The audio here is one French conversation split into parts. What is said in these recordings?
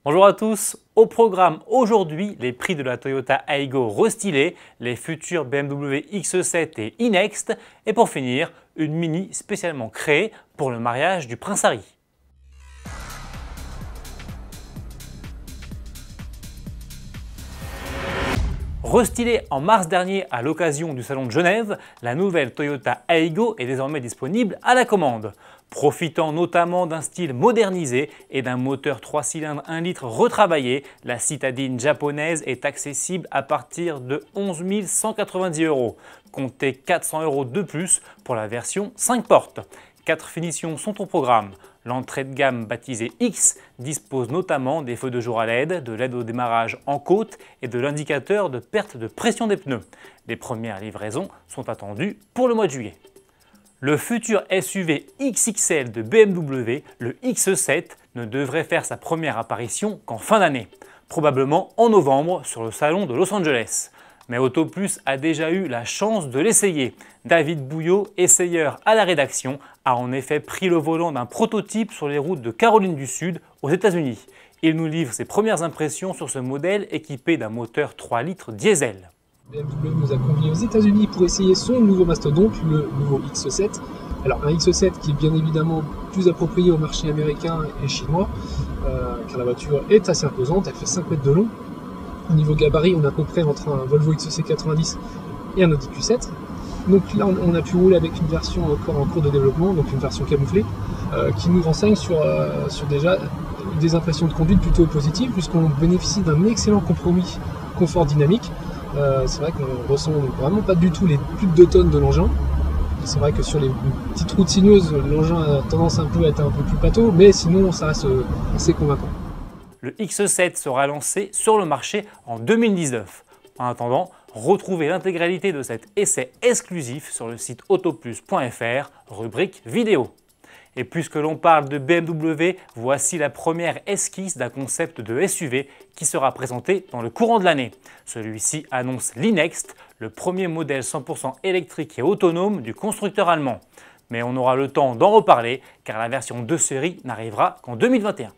Bonjour à tous, au programme aujourd'hui les prix de la Toyota Aygo restylée, les futurs BMW X7 et e-Next et pour finir une Mini spécialement créée pour le mariage du prince Harry. Restylée en mars dernier à l'occasion du salon de Genève, la nouvelle Toyota Aygo est désormais disponible à la commande. Profitant notamment d'un style modernisé et d'un moteur 3 cylindres 1 litre retravaillé, la citadine japonaise est accessible à partir de 11 190 €. Comptez 400 € de plus pour la version 5 portes. 4 finitions sont au programme. L'entrée de gamme baptisée X dispose notamment des feux de jour à LED, de l'aide au démarrage en côte et de l'indicateur de perte de pression des pneus. Les premières livraisons sont attendues pour le mois de juillet. Le futur SUV XXL de BMW, le X7, ne devrait faire sa première apparition qu'en fin d'année, probablement en novembre sur le salon de Los Angeles. Mais AutoPlus a déjà eu la chance de l'essayer. David Bouillot, essayeur à la rédaction, a en effet pris le volant d'un prototype sur les routes de Caroline du Sud aux États-Unis. Il nous livre ses premières impressions sur ce modèle équipé d'un moteur 3 litres diesel. BMW nous a conviés aux États-Unis pour essayer son nouveau mastodonte, le nouveau X7. Alors un X7 qui est bien évidemment plus approprié au marché américain et chinois, car la voiture est assez imposante, elle fait 5 mètres de long. Au niveau gabarit, on est à peu près entre un Volvo XC90 et un Audi Q7. Donc là, on a pu rouler avec une version encore en cours de développement, donc une version camouflée, qui nous renseigne sur déjà des impressions de conduite plutôt positives, puisqu'on bénéficie d'un excellent compromis confort dynamique. C'est vrai qu'on ressent vraiment pas du tout les plus de 2 tonnes de l'engin. C'est vrai que sur les petites routes sinueuses, l'engin a tendance un peu à être un peu plus pâteau, mais sinon ça reste assez convaincant. Le X7 sera lancé sur le marché en 2019. En attendant, retrouvez l'intégralité de cet essai exclusif sur le site autoplus.fr, rubrique vidéo. Et puisque l'on parle de BMW, voici la première esquisse d'un concept de SUV qui sera présenté dans le courant de l'année. Celui-ci annonce l'e-Next, le premier modèle 100% électrique et autonome du constructeur allemand. Mais on aura le temps d'en reparler car la version de série n'arrivera qu'en 2021.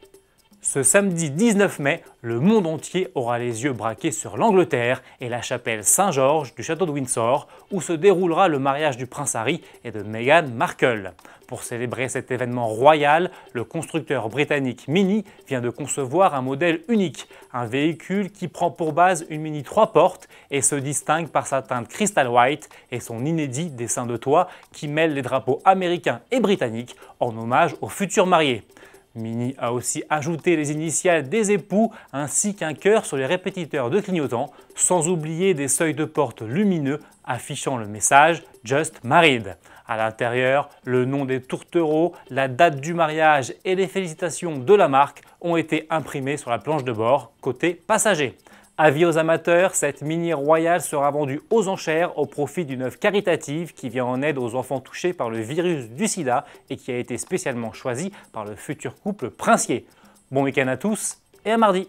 Ce samedi 19 mai, le monde entier aura les yeux braqués sur l'Angleterre et la chapelle Saint-Georges du château de Windsor, où se déroulera le mariage du prince Harry et de Meghan Markle. Pour célébrer cet événement royal, le constructeur britannique Mini vient de concevoir un modèle unique, un véhicule qui prend pour base une Mini 3 portes et se distingue par sa teinte Crystal White et son inédit dessin de toit qui mêle les drapeaux américains et britanniques en hommage aux futurs mariés. Mini a aussi ajouté les initiales des époux ainsi qu'un cœur sur les répétiteurs de clignotants, sans oublier des seuils de porte lumineux affichant le message « Just Married ». À l'intérieur, le nom des tourtereaux, la date du mariage et les félicitations de la marque ont été imprimés sur la planche de bord côté passager. Avis aux amateurs, cette Mini royale sera vendue aux enchères au profit d'une œuvre caritative qui vient en aide aux enfants touchés par le virus du sida et qui a été spécialement choisie par le futur couple princier. Bon week-end à tous et à mardi!